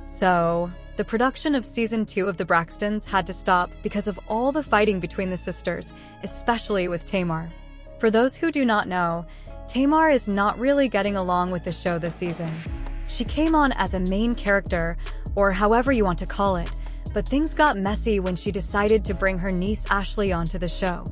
So, the production of season 2 of the Braxtons had to stop because of all the fighting between the sisters, especially with Tamar. For those who do not know, Tamar is not really getting along with the show this season. She came on as a main character, or however you want to call it, but things got messy when she decided to bring her niece Ashley onto the show.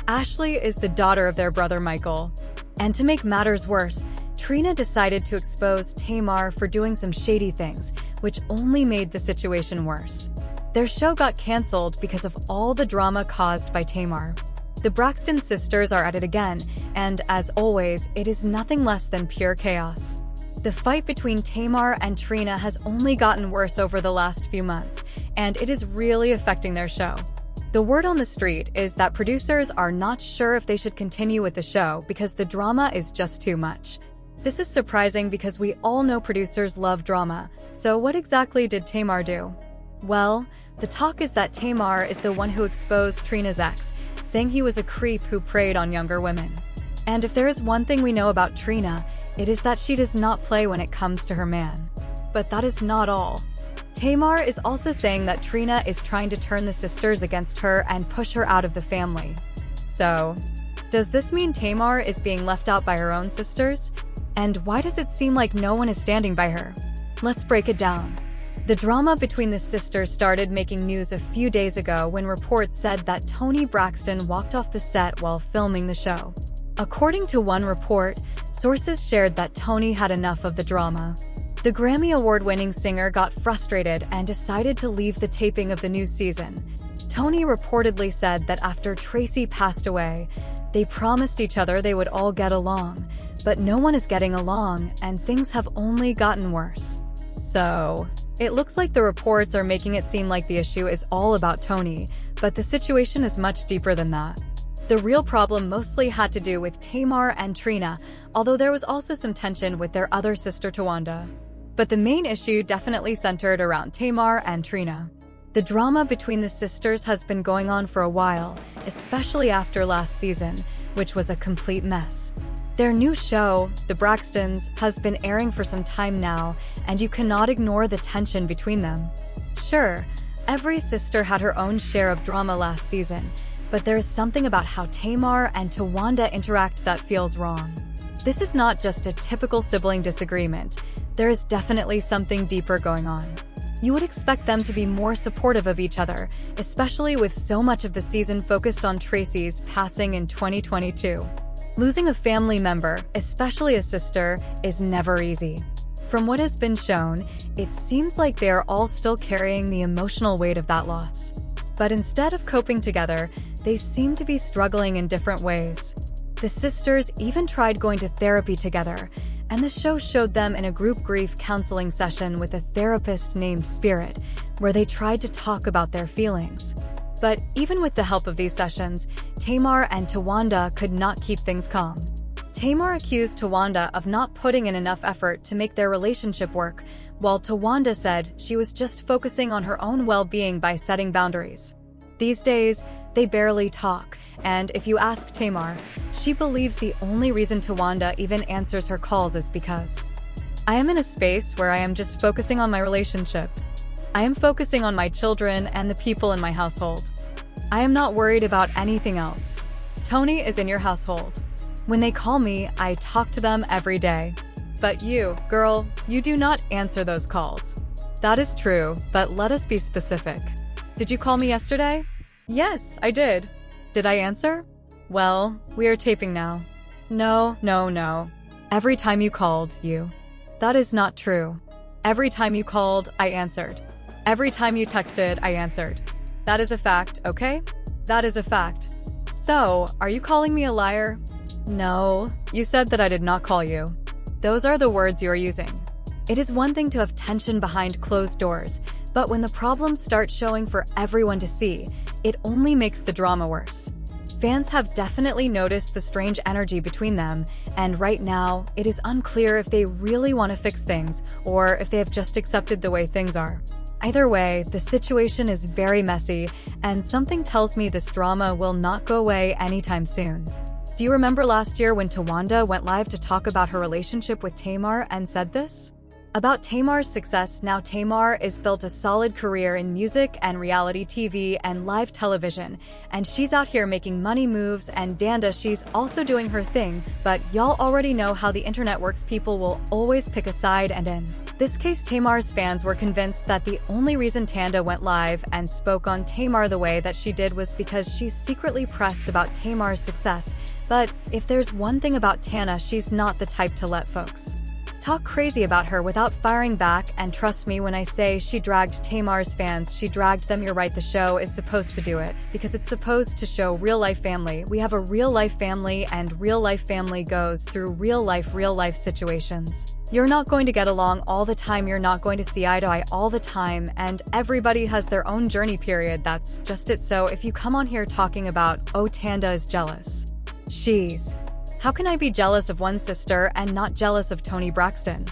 Ashley is the daughter of their brother Michael. And to make matters worse, Trina decided to expose Tamar for doing some shady things, which only made the situation worse. Their show got cancelled because of all the drama caused by Tamar. The Braxton sisters are at it again, and as always, it is nothing less than pure chaos. The fight between Tamar and Trina has only gotten worse over the last few months, and it is really affecting their show. The word on the street is that producers are not sure if they should continue with the show because the drama is just too much. This is surprising because we all know producers love drama, so what exactly did Tamar do? Well, the talk is that Tamar is the one who exposed Trina's ex, saying he was a creep who preyed on younger women. And if there is one thing we know about Trina, it is that she does not play when it comes to her man. But that is not all. Tamar is also saying that Trina is trying to turn the sisters against her and push her out of the family. So, does this mean Tamar is being left out by her own sisters? And why does it seem like no one is standing by her? Let's break it down. The drama between the sisters started making news a few days ago when reports said that Tamar Braxton walked off the set while filming the show. According to one report, sources shared that Tamar had enough of the drama. The Grammy Award-winning singer got frustrated and decided to leave the taping of the new season. Tamar reportedly said that after Tracy passed away, they promised each other they would all get along, but no one is getting along and things have only gotten worse. So, it looks like the reports are making it seem like the issue is all about Tamar, but the situation is much deeper than that. The real problem mostly had to do with Tamar and Trina, although there was also some tension with their other sister Tawanda. But the main issue definitely centered around Tamar and Trina. The drama between the sisters has been going on for a while, especially after last season, which was a complete mess. Their new show, The Braxtons, has been airing for some time now, and you cannot ignore the tension between them. Sure, every sister had her own share of drama last season, but there is something about how Tamar and Tawanda interact that feels wrong. This is not just a typical sibling disagreement. There is definitely something deeper going on. You would expect them to be more supportive of each other, especially with so much of the season focused on Tracy's passing in 2022. Losing a family member, especially a sister, is never easy. From what has been shown, it seems like they are all still carrying the emotional weight of that loss. But instead of coping together, they seem to be struggling in different ways. The sisters even tried going to therapy together, and the show showed them in a group grief counseling session with a therapist named Spirit, where they tried to talk about their feelings. But even with the help of these sessions, Tamar and Tawanda could not keep things calm. Tamar accused Tawanda of not putting in enough effort to make their relationship work, while Tawanda said she was just focusing on her own well-being by setting boundaries. These days, they barely talk, and if you ask Tamar, she believes the only reason Tawanda even answers her calls is because I am in a space where I am just focusing on my relationship. I am focusing on my children and the people in my household. I am not worried about anything else. Tony is in your household. When they call me, I talk to them every day. But you, girl, you do not answer those calls. That is true, but let us be specific. Did you call me yesterday? Yes, I did. Did I answer? Well, we are taping now. No. Every time you called, you. That is not true. Every time you called, I answered. Every time you texted, I answered. That is a fact, okay? That is a fact. So, are you calling me a liar? No, you said that I did not call you. Those are the words you are using. It is one thing to have tension behind closed doors, but when the problems start showing for everyone to see, it only makes the drama worse. Fans have definitely noticed the strange energy between them, and right now, it is unclear if they really want to fix things or if they have just accepted the way things are. Either way, the situation is very messy, and something tells me this drama will not go away anytime soon. Do you remember last year when Tawanda went live to talk about her relationship with Tamar and said this? About Tamar's success, now Tamar is built a solid career in music and reality TV and live television, and she's out here making money moves, and Danda, she's also doing her thing, but y'all already know how the internet works. People will always pick a side, and in this case, Tamar's fans were convinced that the only reason Tanda went live and spoke on Tamar the way that she did was because she's secretly pressed about Tamar's success. But if there's one thing about Tana, she's not the type to let folks talk crazy about her without firing back, and trust me when I say she dragged Tamar's fans, she dragged them. You're right, the show is supposed to do it, because it's supposed to show real-life family. We have a real-life family, and real-life family goes through real-life situations. You're not going to get along all the time, you're not going to see eye to eye all the time, and everybody has their own journey period, that's just it. So if you come on here talking about, oh, Tanda is jealous, how can I be jealous of one sister and not jealous of Toni Braxton?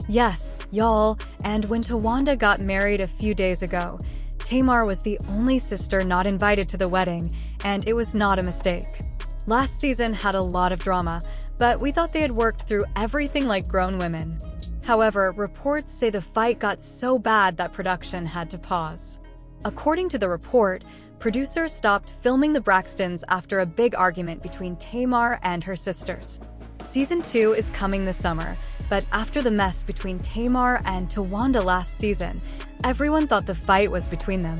Yes, y'all, and when Tawanda got married a few days ago, Tamar was the only sister not invited to the wedding, and it was not a mistake. Last season had a lot of drama, but we thought they had worked through everything like grown women. However, reports say the fight got so bad that production had to pause. According to the report, producers stopped filming the Braxtons after a big argument between Tamar and her sisters. Season 2 is coming this summer, but after the mess between Tamar and Tawanda last season, everyone thought the fight was between them.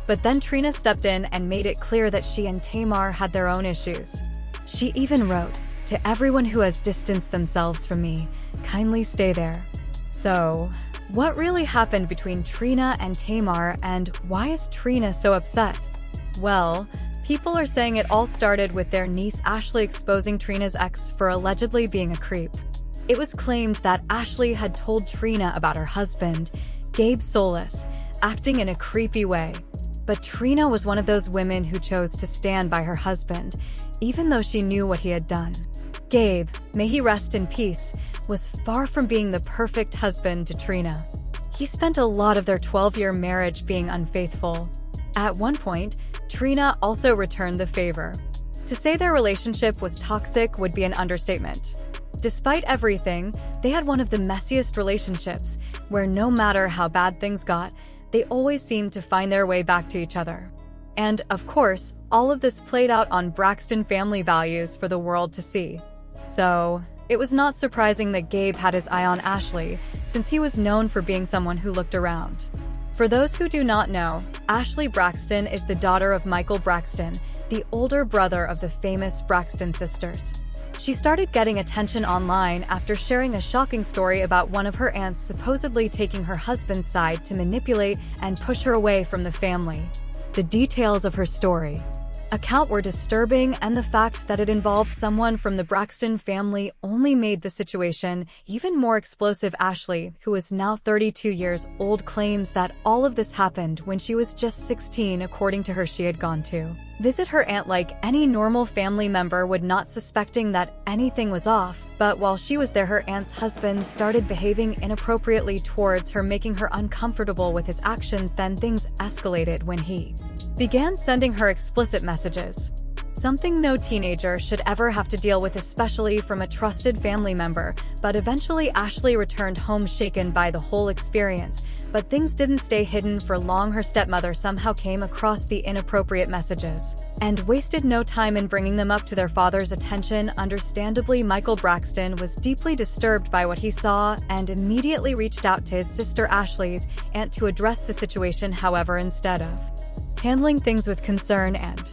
But then Trina stepped in and made it clear that she and Tamar had their own issues. She even wrote, "To everyone who has distanced themselves from me, kindly stay there." So, what really happened between Trina and Tamar, and why is Trina so upset? Well, people are saying it all started with their niece Ashley exposing Trina's ex for allegedly being a creep. It was claimed that Ashley had told Trina about her husband, Gabe Solis, acting in a creepy way. But Trina was one of those women who chose to stand by her husband, even though she knew what he had done. Gabe, may he rest in peace, was far from being the perfect husband to Trina. He spent a lot of their 12-year marriage being unfaithful. At one point, Trina also returned the favor. To say their relationship was toxic would be an understatement. Despite everything, they had one of the messiest relationships, where no matter how bad things got, they always seemed to find their way back to each other. And, of course, all of this played out on Braxton family values for the world to see. So, it was not surprising that Gabe had his eye on Ashley, since he was known for being someone who looked around. For those who do not know, Ashley Braxton is the daughter of Michael Braxton, the older brother of the famous Braxton sisters. She started getting attention online after sharing a shocking story about one of her aunts supposedly taking her husband's side to manipulate and push her away from the family. The details of her story account were disturbing, and the fact that it involved someone from the Braxton family only made the situation even more explosive. Ashley, who is now 32 years old, claims that all of this happened when she was just 16. According to her, she had gone to visit her aunt like any normal family member would, not suspecting that anything was off. But while she was there, her aunt's husband started behaving inappropriately towards her, making her uncomfortable with his actions. Then things escalated when he began sending her explicit messages. Something no teenager should ever have to deal with, especially from a trusted family member. But eventually Ashley returned home shaken by the whole experience. But things didn't stay hidden for long. Her stepmother somehow came across the inappropriate messages and wasted no time in bringing them up to their father's attention. Understandably, Michael Braxton was deeply disturbed by what he saw and immediately reached out to his sister Ashley's aunt to address the situation. However, instead of handling things with concern and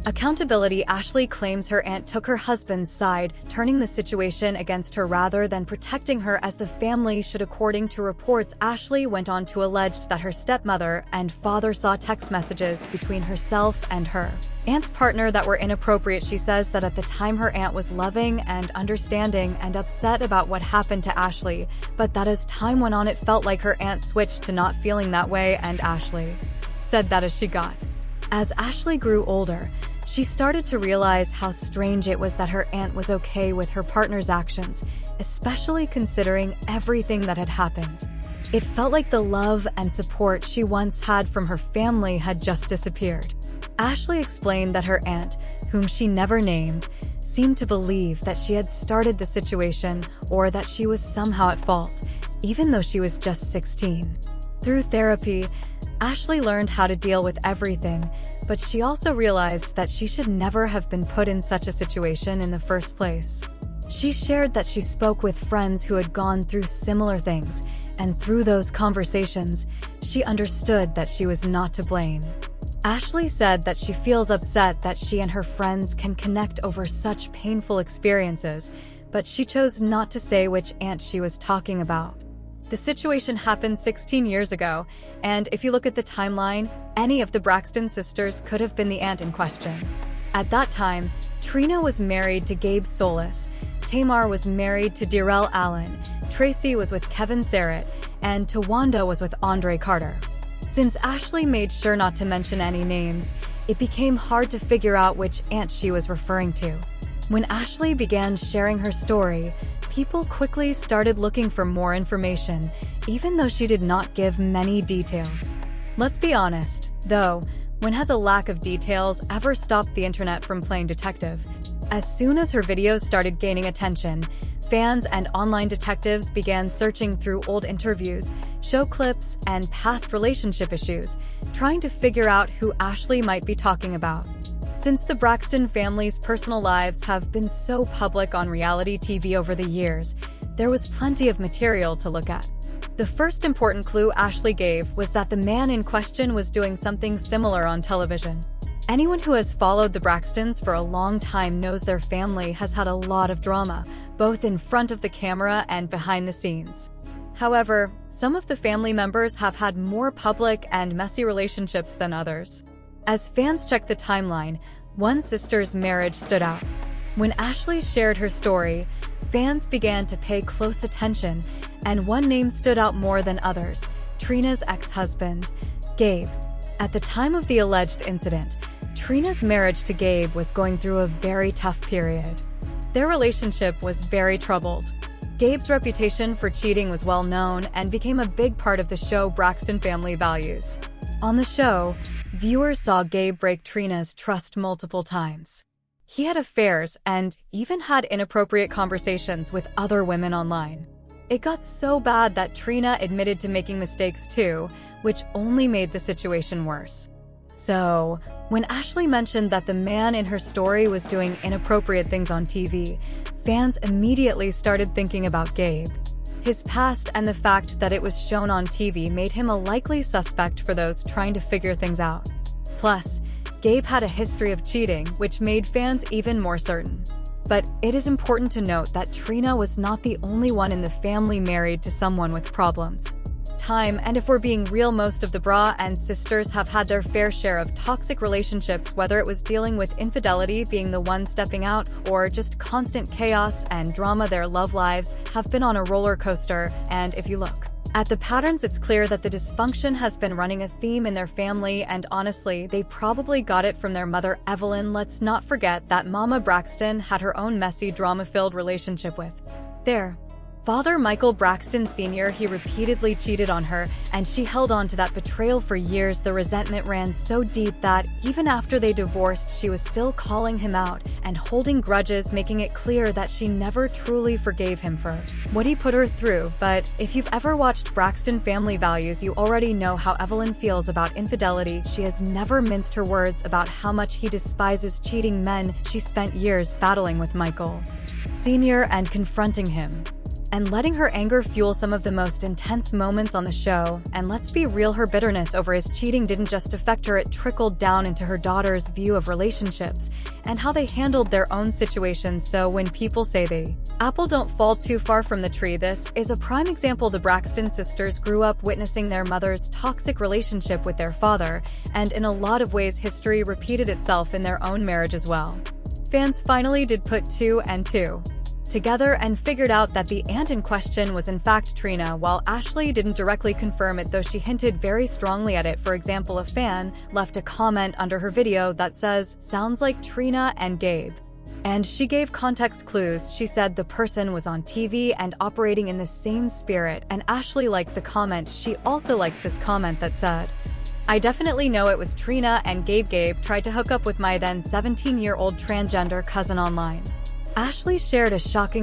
accountability, Ashley claims her aunt took her husband's side, turning the situation against her rather than protecting her as the family should. According to reports, Ashley went on to allege that her stepmother and father saw text messages between herself and her aunt's partner that were inappropriate. She says that at the time her aunt was loving and understanding and upset about what happened to Ashley, but that as time went on it felt like her aunt switched to not feeling that way, and Ashley said that as Ashley grew older, she started to realize how strange it was that her aunt was okay with her partner's actions, especially considering everything that had happened. It felt like the love and support she once had from her family had just disappeared. Ashley explained that her aunt, whom she never named, seemed to believe that she had started the situation or that she was somehow at fault. even though she was just 16. Through therapy, Ashley learned how to deal with everything, but she also realized that she should never have been put in such a situation in the first place. She shared that she spoke with friends who had gone through similar things, and through those conversations, she understood that she was not to blame. Ashley said that she feels upset that she and her friends can connect over such painful experiences, but she chose not to say which aunt she was talking about. The situation happened 16 years ago, and if you look at the timeline, any of the Braxton sisters could have been the aunt in question. At that time, Trina was married to Gabe Solis, Tamar was married to Darrell Allen, Tracy was with Kevin Serrett, and Tawanda was with Andre Carter. Since Ashley made sure not to mention any names, it became hard to figure out which aunt she was referring to. When Ashley began sharing her story, people quickly started looking for more information, even though she did not give many details. Let's be honest, though, when has a lack of details ever stopped the internet from playing detective? As soon as her videos started gaining attention, fans and online detectives began searching through old interviews, show clips, and past relationship issues, trying to figure out who Ashley might be talking about. Since the Braxton family's personal lives have been so public on reality TV over the years, there was plenty of material to look at. The first important clue Ashley gave was that the man in question was doing something similar on television. Anyone who has followed the Braxtons for a long time knows their family has had a lot of drama, both in front of the camera and behind the scenes. However, some of the family members have had more public and messy relationships than others. As fans checked the timeline, one sister's marriage stood out. When Ashley shared her story, fans began to pay close attention, and one name stood out more than others: Trina's ex-husband, Gabe. At the time of the alleged incident, Trina's marriage to Gabe was going through a very tough period. Their relationship was very troubled. Gabe's reputation for cheating was well known and became a big part of the show Braxton Family Values. On the show, viewers saw Gabe break Trina's trust multiple times. He had affairs and even had inappropriate conversations with other women online. It got so bad that Trina admitted to making mistakes too, which only made the situation worse. So, when Ashley mentioned that the man in her story was doing inappropriate things on TV, fans immediately started thinking about Gabe. His past and the fact that it was shown on TV made him a likely suspect for those trying to figure things out. Plus, Gabe had a history of cheating, which made fans even more certain. But it is important to note that Trina was not the only one in the family married to someone with problems. And if we're being real, most of the Bra and sisters have had their fair share of toxic relationships, whether it was dealing with infidelity, being the one stepping out, or just constant chaos and drama. Their love lives have been on a roller coaster, and if you look at the patterns, it's clear that the dysfunction has been running a theme in their family, and honestly, they probably got it from their mother, Evelyn. Let's not forget that Mama Braxton had her own messy, drama-filled relationship with their father, Michael Braxton Sr. He repeatedly cheated on her, and she held on to that betrayal for years. The resentment ran so deep that, even after they divorced, she was still calling him out and holding grudges, making it clear that she never truly forgave him for what he put her through. But if you've ever watched Braxton Family Values, you already know how Evelyn feels about infidelity. She has never minced her words about how much he despises cheating men. She spent years battling with Michael Sr. and confronting him, and letting her anger fuel some of the most intense moments on the show. And let's be real, her bitterness over his cheating didn't just affect her, it trickled down into her daughter's view of relationships and how they handled their own situations. So when people say the apple don't fall too far from the tree, this is a prime example. The Braxton sisters grew up witnessing their mother's toxic relationship with their father, and in a lot of ways history repeated itself in their own marriage as well. Fans finally did put two and two together and figured out that the aunt in question was in fact Trina. While Ashley didn't directly confirm it, though she hinted very strongly at it. For example, a fan left a comment under her video that says, "Sounds like Trina and Gabe." And she gave context clues. She said the person was on TV and operating in the same spirit, and Ashley liked the comment. She also liked this comment that said, "I definitely know it was Trina and Gabe. Gabe tried to hook up with my then 17-year-old transgender cousin online." Ashley shared a shocking